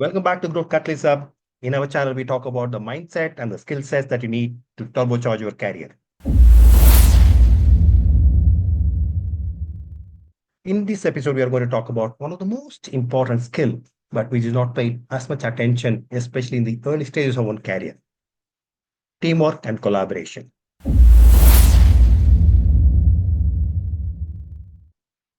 Welcome back to Growth Catalyst Hub. In our channel, we talk about the mindset and the skill sets that you need to turbocharge your career. In this episode, we are going to talk about one of the most important skill, but which is not paid as much attention, especially in the early stages of one career: teamwork and collaboration.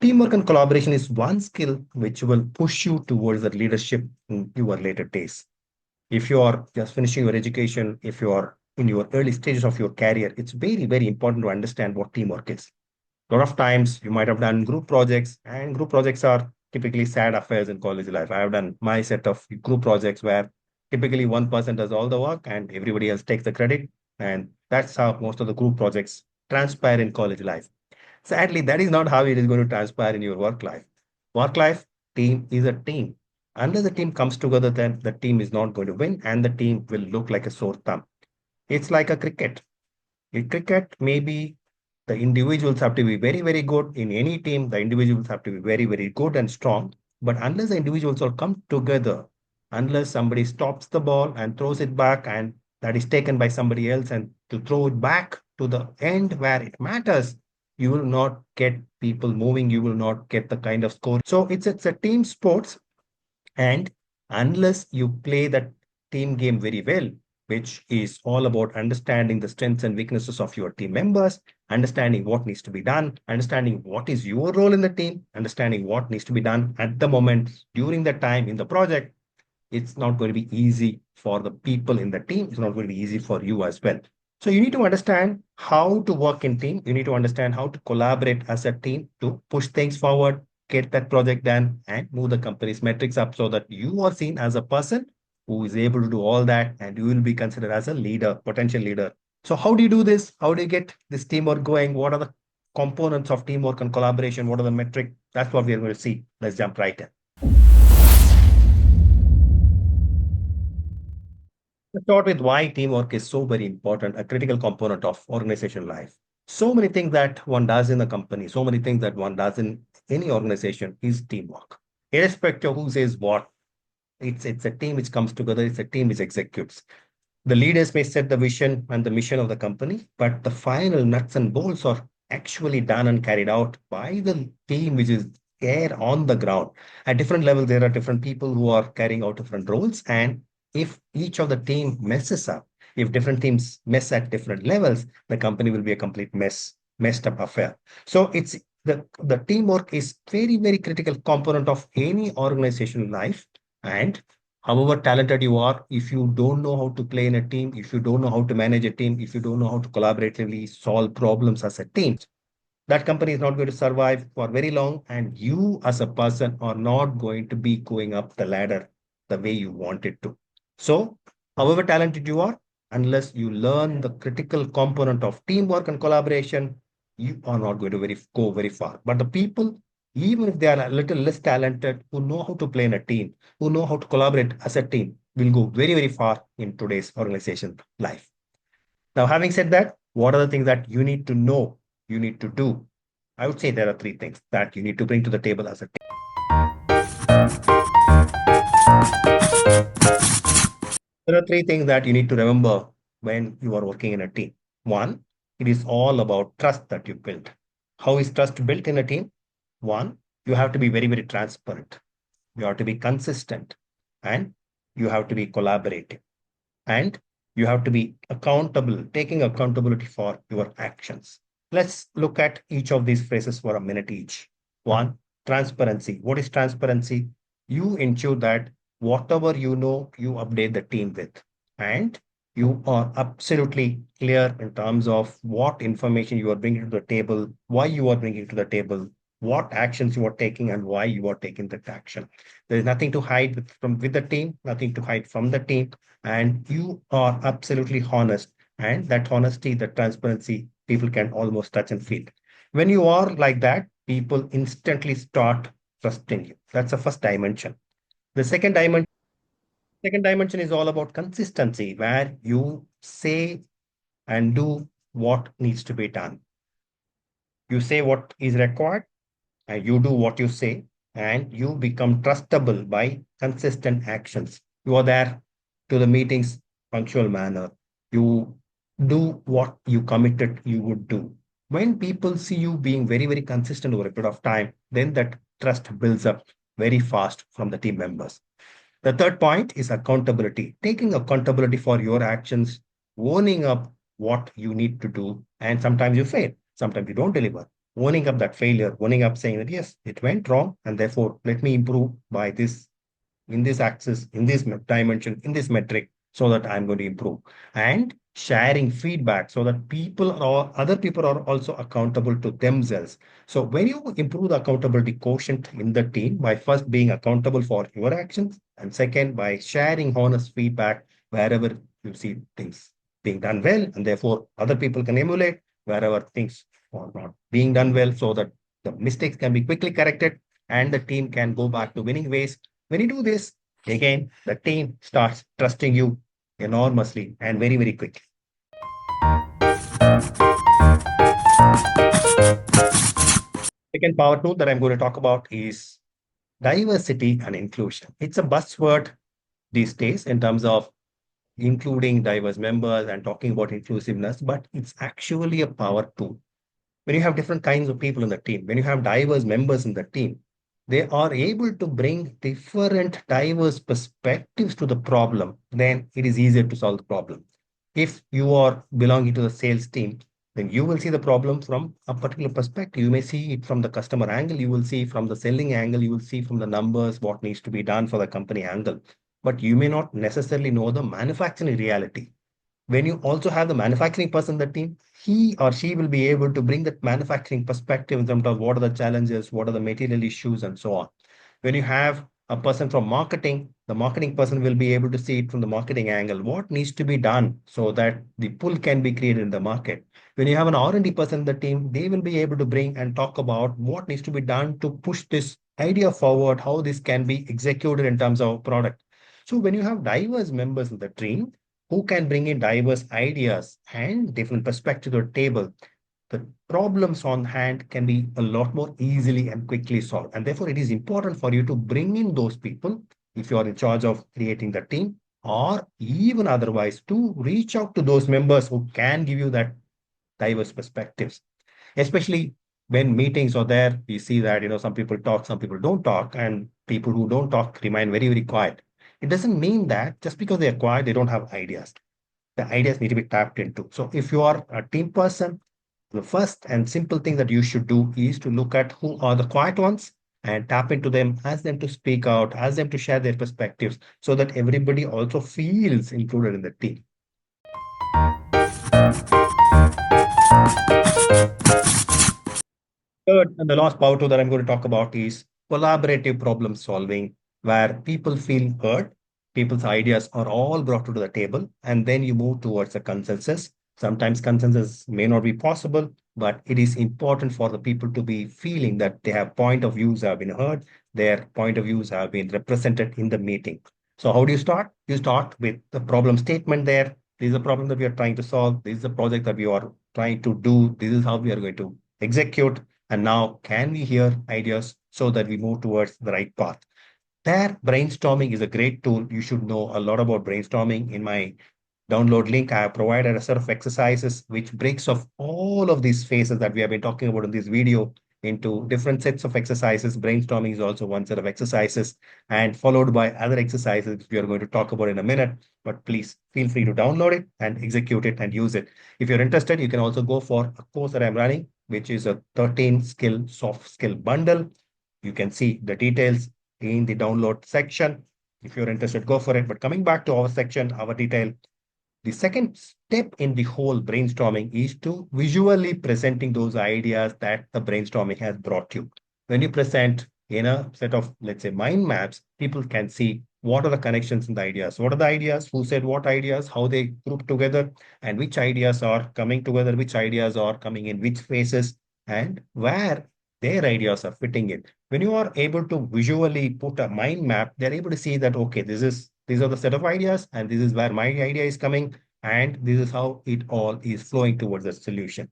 Teamwork and collaboration is one skill which will push you towards the leadership in your later days. If you are just finishing your education, if you are in your early stages of your career, it's very, very important to understand what teamwork is. A lot of times you might have done group projects, and group projects are typically sad affairs in college life. I have done my set of group projects where typically one person does all the work and everybody else takes the credit. And that's how most of the group projects transpire in college life. Sadly, that is not how it is going to transpire in your work life. Work life, team is a team. Unless the team comes together, then the team is not going to win and the team will look like a sore thumb. It's like a cricket. In cricket, maybe the individuals have to be very, very good. In any team, the individuals have to be very, very good and strong. But unless the individuals all come together, unless somebody stops the ball and throws it back and that is taken by somebody else and to throw it back to the end where it matters, you will not get people moving. You will not get the kind of score. So it's a team sports. And unless you play that team game very well, which is all about understanding the strengths and weaknesses of your team members, understanding what needs to be done, understanding what is your role in the team, understanding what needs to be done at the moment during the time in the project, it's not going to be easy for the people in the team. It's not going to be easy for you as well. So you need to understand how to work in team. You need to understand how to collaborate as a team to push things forward, get that project done, and move the company's metrics up so that you are seen as a person who is able to do all that and you will be considered as a leader, potential leader. So how do you do this? How do you get this teamwork going? What are the components of teamwork and collaboration? What are the metrics? That's what we are going to see. Let's jump right in. Let's start with why teamwork is so very important, a critical component of organization life. So many things that one does in a company, so many things that one does in any organization is teamwork. Irrespective of who says what, it's a team which comes together, it's a team which executes. The leaders may set the vision and the mission of the company, but the final nuts and bolts are actually done and carried out by the team which is there on the ground. At different levels, there are different people who are carrying out different roles. And if each of the team messes up, if different teams mess at different levels, the company will be a complete messed up affair. So it's the teamwork is very, very critical component of any organization life. And however talented you are, if you don't know how to play in a team, if you don't know how to manage a team, if you don't know how to collaboratively solve problems as a team, that company is not going to survive for very long. And you as a person are not going to be going up the ladder the way you want it to. So, however talented you are, unless you learn the critical component of teamwork and collaboration, you are not going to go very far. But the people, even if they are a little less talented, who know how to play in a team, who know how to collaborate as a team, will go very, very far in today's organization life. Now, having said that, what are the things that you need to know, you need to do? I would say there are three things that you need to bring to the table as a team. There are three things that you need to remember when you are working in a team. One, it is all about trust that you build. How is trust built in a team? One, you have to be very, very transparent. You have to be consistent and you have to be collaborative and you have to be accountable, taking accountability for your actions. Let's look at each of these phrases for a minute each. One, transparency. What is transparency? You ensure that whatever you know, you update the team with. And you are absolutely clear in terms of what information you are bringing to the table, why you are bringing to the table, what actions you are taking, and why you are taking that action. There is nothing to hide with the team, nothing to hide from the team, and you are absolutely honest. And that honesty, that transparency, people can almost touch and feel. When you are like that, people instantly start trusting you. That's the first dimension. The second dimension is all about consistency, where you say and do what needs to be done. You say what is required and you do what you say. and you become trustable by consistent actions. You are there to the meetings punctual manner. You do what you committed you would do. When people see you being very, very consistent over a period of time, then that trust builds up very fast from the team members. The third point is accountability, taking accountability for your actions, owning up what you need to do. And sometimes you fail, sometimes you don't deliver. Owning up that failure, owning up saying that, yes, it went wrong. And therefore, let me improve by this in this axis, in this dimension, in this metric, so that I'm going to improve. And sharing feedback so that people or other people are also accountable to themselves. So when you improve the accountability quotient in the team by first being accountable for your actions, and second by sharing honest feedback wherever you see things being done well, and therefore other people can emulate wherever things are not being done well, so that the mistakes can be quickly corrected and the team can go back to winning ways. When you do this, again, the team starts trusting you enormously and very, very quickly. Second power tool that I'm going to talk about is diversity and inclusion. It's a buzzword these days in terms of including diverse members and talking about inclusiveness, but it's actually a power tool. When you have different kinds of people in the team, when you have diverse members in the team, they are able to bring different diverse perspectives to the problem, then it is easier to solve the problem. If you are belonging to the sales team, then you will see the problem from a particular perspective. You may see it from the customer angle, you will see from the selling angle, you will see from the numbers what needs to be done for the company angle. But you may not necessarily know the manufacturing reality. When you also have the manufacturing person in the team, he or she will be able to bring that manufacturing perspective in terms of what are the challenges, what are the material issues, and so on. When you have a person from marketing, the marketing person will be able to see it from the marketing angle, what needs to be done so that the pull can be created in the market. When you have an R&D person in the team, they will be able to bring and talk about what needs to be done to push this idea forward, how this can be executed in terms of product. So when you have diverse members in the team, who can bring in diverse ideas and different perspectives to the table, the problems on hand can be a lot more easily and quickly solved. And therefore, it is important for you to bring in those people if you are in charge of creating the team, or even otherwise to reach out to those members who can give you that diverse perspectives. Especially when meetings are there, we see that some people talk, some people don't talk, and people who don't talk remain very, very quiet. It doesn't mean that just because they are quiet, they don't have ideas. The ideas need to be tapped into. So if you are a team person, the first and simple thing that you should do is to look at who are the quiet ones and tap into them, ask them to speak out, ask them to share their perspectives so that everybody also feels included in the team. Third and the last power tool that I'm going to talk about is collaborative problem solving, where people feel heard, people's ideas are all brought to the table, and then you move towards a consensus. Sometimes consensus may not be possible, but it is important for the people to be feeling that they have point of views have been heard, their point of views have been represented in the meeting. So how do you start? You start with the problem statement there. This is a problem that we are trying to solve. This is a project that we are trying to do. This is how we are going to execute. And now, can we hear ideas so that we move towards the right path? There, brainstorming is a great tool. You should know a lot about brainstorming. In my download link, I have provided a set of exercises which breaks off all of these phases that we have been talking about in this video into different sets of exercises. Brainstorming is also one set of exercises and followed by other exercises which we are going to talk about in a minute. But please feel free to download it and execute it and use it. If you're interested, you can also go for a course that I'm running, which is a 13 skill soft skill bundle. You can see the details in the download section. If you're interested, go for it. But coming back to our section, our detail, the second step in the whole brainstorming is to visually presenting those ideas that the brainstorming has brought you. When you present in a set of, let's say, mind maps, people can see what are the connections in the ideas, what are the ideas, who said what ideas, how they group together, and which ideas are coming together, which ideas are coming in which phases, and where their ideas are fitting in. When you are able to visually put a mind map, they're able to see that, okay, these are the set of ideas, and this is where my idea is coming, and this is how it all is flowing towards the solution.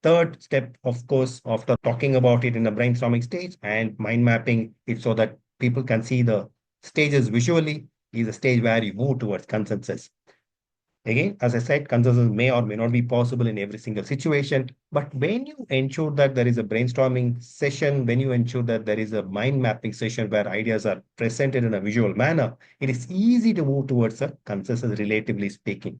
Third step, of course, after talking about it in the brainstorming stage and mind mapping it so that people can see the stages visually, is a stage where you move towards consensus. Again, as I said, consensus may or may not be possible in every single situation. But when you ensure that there is a brainstorming session, when you ensure that there is a mind mapping session where ideas are presented in a visual manner, it is easy to move towards a consensus, relatively speaking.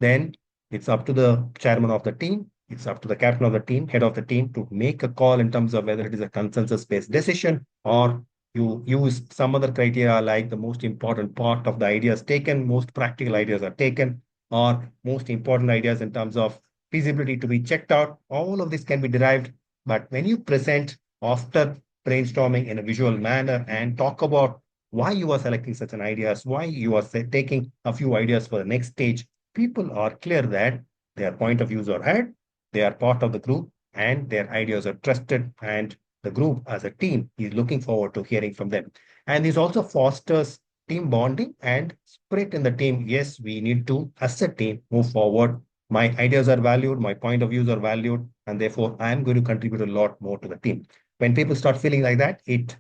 Then it's up to the chairman of the team, it's up to the captain of the team, head of the team to make a call in terms of whether it is a consensus-based decision or you use some other criteria like the most important part of the ideas taken, most practical ideas are taken, or most important ideas in terms of feasibility to be checked out. All of this can be derived. But when you present after brainstorming in a visual manner and talk about why you are selecting such an ideas, why you are taking a few ideas for the next stage, people are clear that their point of views are heard, they are part of the group, and their ideas are trusted, and the group as a team is looking forward to hearing from them. And this also fosters team bonding and spirit in the team. Yes, we need to, as a team, move forward. My ideas are valued, my point of views are valued, and therefore I am going to contribute a lot more to the team. When people start feeling like that, it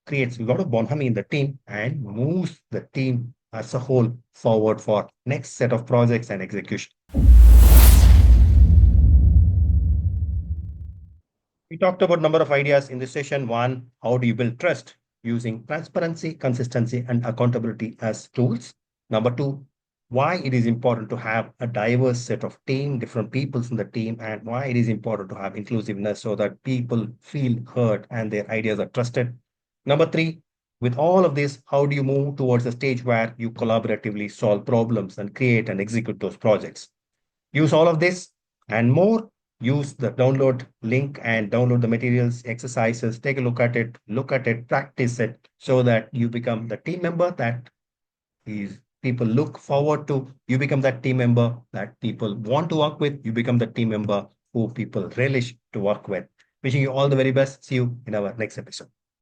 creates a lot of bonhomie in the team and moves the team as a whole forward for next set of projects and execution. We talked about number of ideas in this session. One, how do you build trust using transparency, consistency, and accountability as tools? Number two, why it is important to have a diverse set of team, different peoples in the team, and why it is important to have inclusiveness so that people feel heard and their ideas are trusted. Number three, with all of this, how do you move towards a stage where you collaboratively solve problems and create and execute those projects? Use all of this and more. Use the download link and download the materials, exercises, take a look at it, practice it so that you become the team member that is people look forward to. You become that team member that people want to work with. You become the team member who people relish to work with. Wishing you all the very best. See you in our next episode.